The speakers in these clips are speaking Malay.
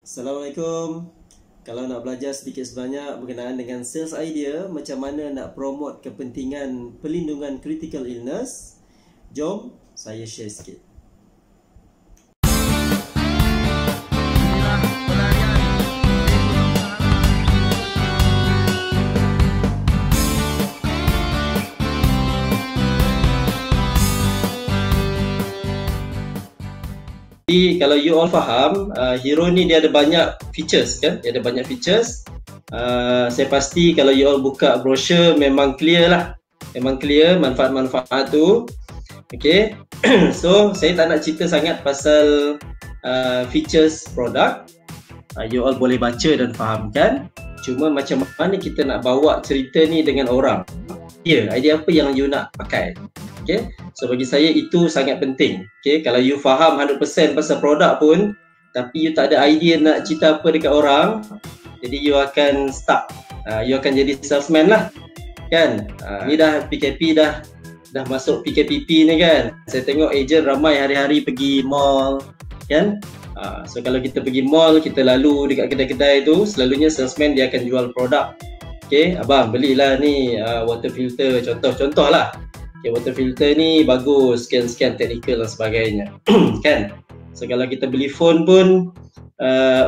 Assalamualaikum. Kalau nak belajar sedikit sebanyak berkenaan dengan sales idea, macam mana nak promote kepentingan pelindungan critical illness, jom saya share sikit. Jadi kalau you all faham, Hero ni dia ada banyak features kan? Dia ada banyak features. Saya pasti kalau you all buka brochure memang clear lah. Memang clear manfaat-manfaat tu. Okay. So saya tak nak cerita sangat pasal features produk. You all boleh baca dan fahamkan. Cuma macam mana kita nak bawa cerita ni dengan orang. Idea apa yang you nak pakai. Okay. So bagi saya itu sangat penting. Okay. Kalau you faham 100% pasal produk pun, tapi you tak ada idea nak cerita apa dekat orang, jadi you akan stuck. You akan jadi salesman lah. Kan? Ni dah PKP dah masuk PKPP ni kan. Saya tengok agent ramai hari-hari pergi mall. Kan? So kalau kita pergi mall, kita lalu dekat kedai-kedai tu, selalunya salesman dia akan jual produk. Okay, abang belilah ni water filter, contoh lah. Okay, water filter ni bagus, sekian-sekian technical dan sebagainya. Kan? So kalau kita beli phone pun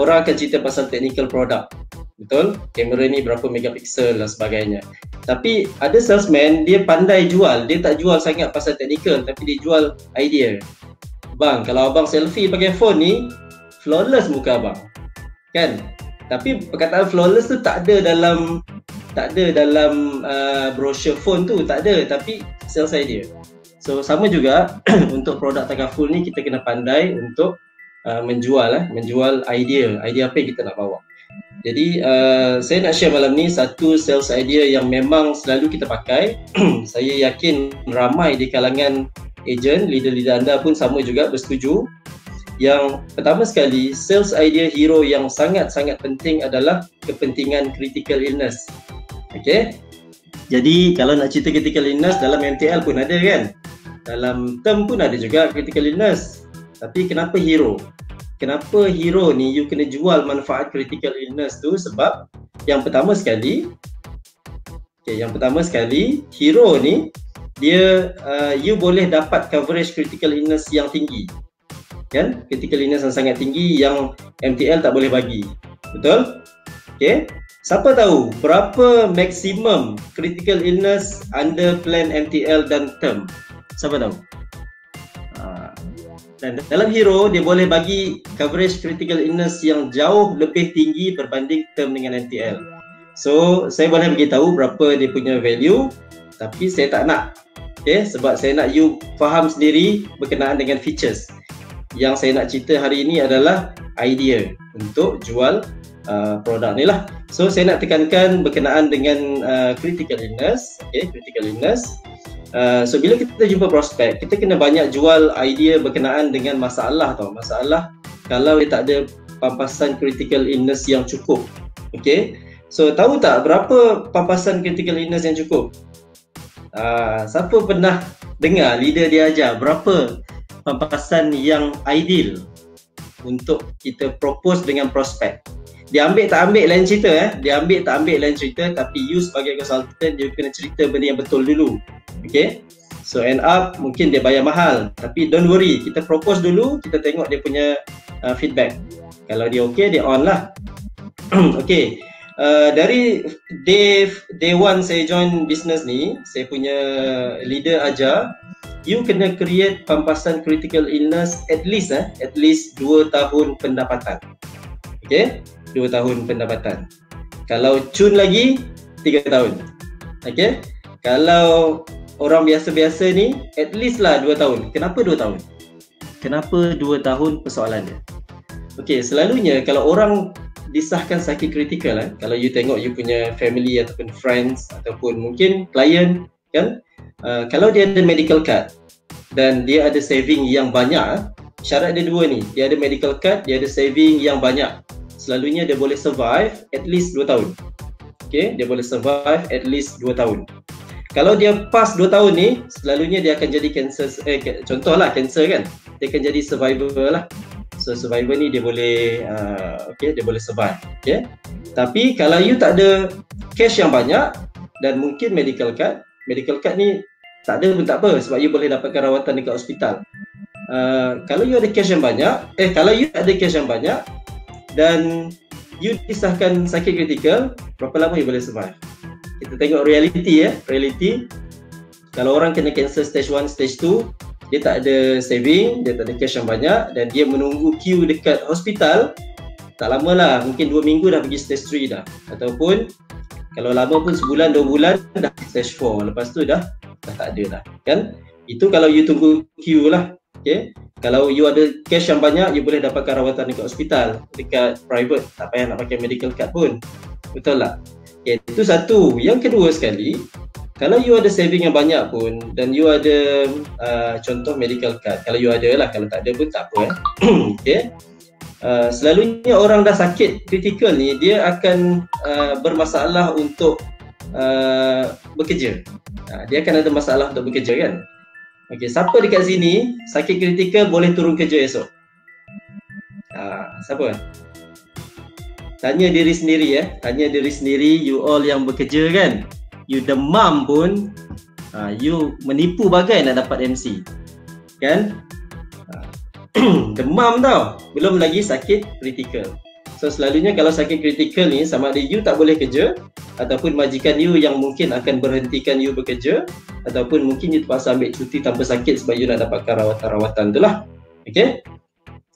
orang akan cerita pasal technical produk. Betul? Kamera ni berapa megapiksel dan sebagainya. Tapi ada salesman, dia pandai jual. Dia tak jual sangat pasal technical, tapi dia jual idea. Bang, kalau abang selfie pakai phone ni, flawless muka abang. Kan? Tapi perkataan flawless tu tak ada dalam brochure phone tu, tak ada, tapi sales idea. So sama juga untuk produk Takaful ni, kita kena pandai untuk menjual idea apa yang kita nak bawa. Jadi saya nak share malam ni satu sales idea yang memang selalu kita pakai. Saya yakin ramai di kalangan agent, leader-leader anda pun sama juga bersetuju. Yang pertama sekali, sales idea Hero yang sangat-sangat penting adalah kepentingan critical illness. Okay. Jadi kalau nak cerita critical illness, dalam MTL pun ada kan, dalam term pun ada juga critical illness. Tapi kenapa Hero? Kenapa Hero ni you kena jual manfaat critical illness tu? Sebab yang pertama sekali, Hero ni dia you boleh dapat coverage critical illness yang tinggi. Kan? Critical illness yang sangat tinggi yang MTL tak boleh bagi. Betul? Okay. Siapa tahu berapa maksimum critical illness under plan MTL dan term? Siapa tahu? Dan dalam Hero dia boleh bagi coverage critical illness yang jauh lebih tinggi berbanding term dengan MTL. So saya boleh beritahu berapa dia punya value, tapi saya tak nak. Okay? Sebab saya nak you faham sendiri berkenaan dengan features. Yang saya nak cerita hari ini adalah idea untuk jual produk ni lah. So saya nak tekankan berkenaan dengan critical illness. Okay, critical illness. So bila kita jumpa prospek, kita kena banyak jual idea berkenaan dengan masalah tau. Masalah kalau dia tak ada pampasan critical illness yang cukup. Okay. So tahu tak berapa pampasan critical illness yang cukup? Siapa pernah dengar leader dia ajar berapa pampasan yang ideal untuk kita propose dengan prospek? Dia ambil tak ambil lain cerita Dia ambil tak ambil lain cerita, tapi you sebagai consultant dia kena cerita benda yang betul dulu. Okay. So end up mungkin dia bayar mahal, tapi don't worry, kita propose dulu, kita tengok dia punya feedback. Kalau dia okay, dia on lah. Okay. Dari day one saya join business ni, saya punya leader ajar you kena create pampasan critical illness at least 2 tahun pendapatan. Okay, 2 tahun pendapatan. Kalau cun lagi 3 tahun. Okay, kalau orang biasa-biasa ni at least lah 2 tahun. Kenapa 2 tahun? Kenapa 2 tahun persoalan dia? Okay, selalunya kalau orang disahkan sakit kritikal kalau you tengok you punya family ataupun friends ataupun mungkin klien kan, kalau dia ada medical card dan dia ada saving yang banyak, syarat dia dua ni, dia ada medical card, dia ada saving yang banyak, selalunya dia boleh survive at least 2 tahun. Okay, dia boleh survive at least 2 tahun. Kalau dia pas 2 tahun ni, selalunya dia akan jadi cancer, contohlah cancer kan, dia akan jadi survivor lah. So So survivor ni dia boleh dia boleh survive. Okay. Tapi kalau you tak ada cash yang banyak dan mungkin medical card ni tak ada pun tak apa, sebab you boleh dapatkan rawatan dekat hospital. Kalau you ada cash yang banyak, kalau you tak ada cash yang banyak dan you disahkan sakit kritikal, berapa lama you boleh survive? Kita tengok reality reality. Kalau orang kena cancer stage 1, stage 2, dia tak ada saving, dia tak ada cash yang banyak dan dia menunggu queue dekat hospital, tak lama lah, mungkin 2 minggu dah pergi stage 3 dah, ataupun kalau lama pun sebulan 2 bulan dah stage 4, lepas tu dah tak ada dah kan. Itu kalau you tunggu queue lah. Okay. Kalau you ada cash yang banyak, you boleh dapatkan rawatan dekat hospital, dekat private, tak payah nak pakai medical card pun. Betul tak? Okay, itu satu. Yang kedua sekali, kalau you ada saving yang banyak pun dan you ada contoh medical card, kalau you ada lah, kalau tak ada pun tak apa okay. Selalunya orang dah sakit kritikal ni, dia akan bermasalah untuk bekerja. Dia akan ada masalah untuk bekerja kan. Okey, siapa dekat sini sakit kritikal boleh turun kerja esok? Siapa? Tanya diri sendiri tanya diri sendiri, you all yang bekerja kan. You demam pun you menipu bagai nak dapat MC. Kan? Demam tau, belum lagi sakit kritikal. So selalunya kalau sakit kritikal ni, sama ada you tak boleh kerja ataupun majikan you yang mungkin akan berhentikan you bekerja, ataupun mungkin you terpaksa ambil cuti tanpa sakit sebab you nak dapatkan rawatan-rawatan tu lah. Okay.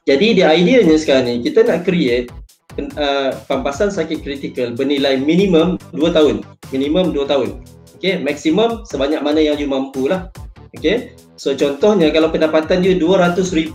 Jadi dia ideanya sekarang ni, kita nak create pampasan sakit kritikal bernilai minimum 2 tahun. Minimum 2 tahun. Okay. Maksimum sebanyak mana yang you mampu lah. Okay. So contohnya kalau pendapatan you 200,000,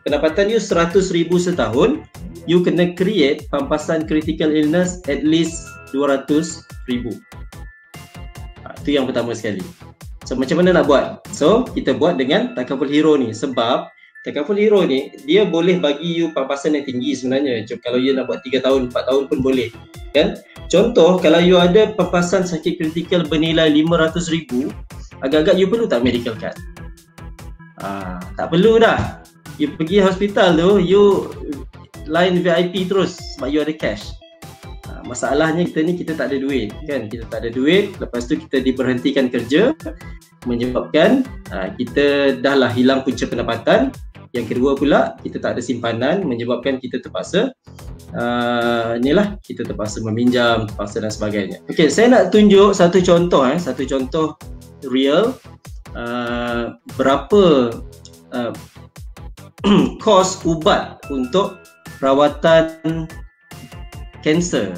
pendapatan you 100,000 setahun, you kena create pampasan critical illness at least 200,000. Itu yang pertama sekali. So macam mana nak buat? So kita buat dengan Takaful Hero ni, sebab Takaful Hero ni dia boleh bagi you pampasan yang tinggi sebenarnya. Kalau you nak buat 3 tahun, 4 tahun pun boleh kan. Contoh kalau you ada pampasan sakit kritikal bernilai 500,000, agak-agak you perlu tak medical card? Tak perlu dah. You pergi hospital tu, you line VIP terus sebab you ada cash. Masalahnya kita tak ada duit kan. Kita tak ada duit, lepas tu kita diberhentikan kerja, menyebabkan kita dah lah hilang punca pendapatan. Yang kedua pula, kita tak ada simpanan, menyebabkan kita terpaksa kita terpaksa meminjam, terpaksa dan sebagainya. Okey, saya nak tunjuk satu contoh satu contoh real berapa kos ubat untuk rawatan kanser.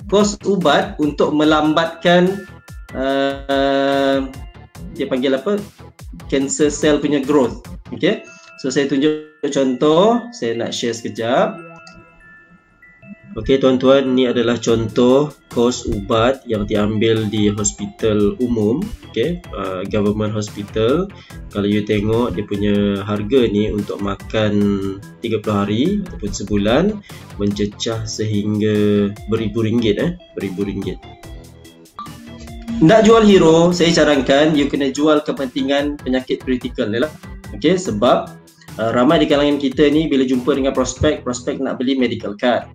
Kos ubat untuk melambatkan dia panggil apa? Cancer cell punya growth. Okey. So saya tunjuk contoh, saya nak share sekejap. Okey tuan-tuan, ni adalah contoh kos ubat yang diambil di hospital umum, okey, government hospital. Kalau you tengok dia punya harga ni untuk makan 30 hari ataupun sebulan mencecah sehingga beribu ringgit beribu ringgit. Nak jual hero, saya sarankan you kena jual kepentingan penyakit kritikal ni lah. Okey, sebab ramai di kalangan kita ni bila jumpa dengan prospek nak beli medical card,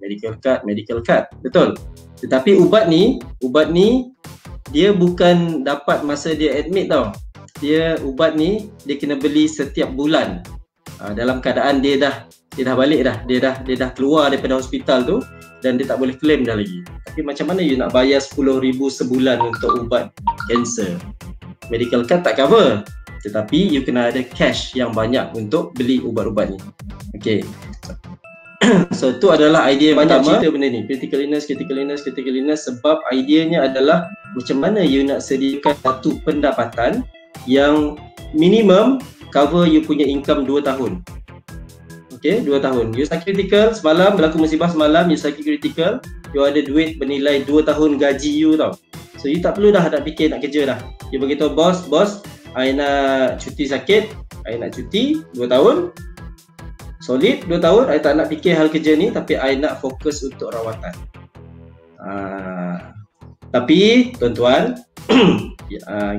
betul. Tetapi ubat ni dia bukan dapat masa dia admit tau. Ubat ni dia kena beli setiap bulan. Dalam keadaan dia dah balik dah, dia dah keluar daripada hospital tu dan dia tak boleh claim dah lagi. Tapi macam mana you nak bayar 10,000 sebulan untuk ubat kanser? Medical card tak cover. Tetapi you kena ada cash yang banyak untuk beli ubat-ubat ni. Okay. So tu adalah idea yang pertama. Cerita benda ni, critical illness sebab ideanya adalah macam mana you nak sediakan satu pendapatan yang minimum cover you punya income 2 tahun. Okay, 2 tahun. You sakit kritikal semalam, berlaku musibah semalam, you sakit kritikal, you ada duit bernilai 2 tahun gaji you tau. So you tak perlu dah fikir nak kerja dah. You beritahu bos, I nak cuti sakit, I nak cuti 2 tahun solid, 2 tahun I tak nak fikir hal kerja ni, tapi I nak fokus untuk rawatan. Tapi tuan-tuan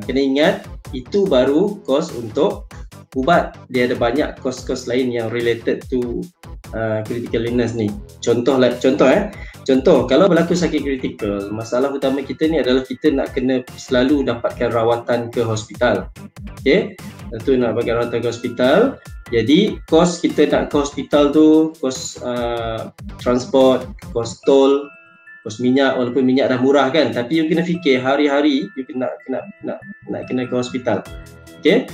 kena ingat, itu baru kos untuk ubat, dia ada banyak kos-kos lain yang related to critical illness ni. Contoh kalau berlaku sakit kritikal, masalah utama kita ni adalah kita nak kena selalu dapatkan rawatan ke hospital. Okey, tentu nak bagi rawatan ke hospital. Jadi kos kita nak ke hospital tu, kos transport, kos tol, kos minyak, walaupun minyak dah murah kan, tapi you kena fikir hari-hari you kena ke hospital. Okey,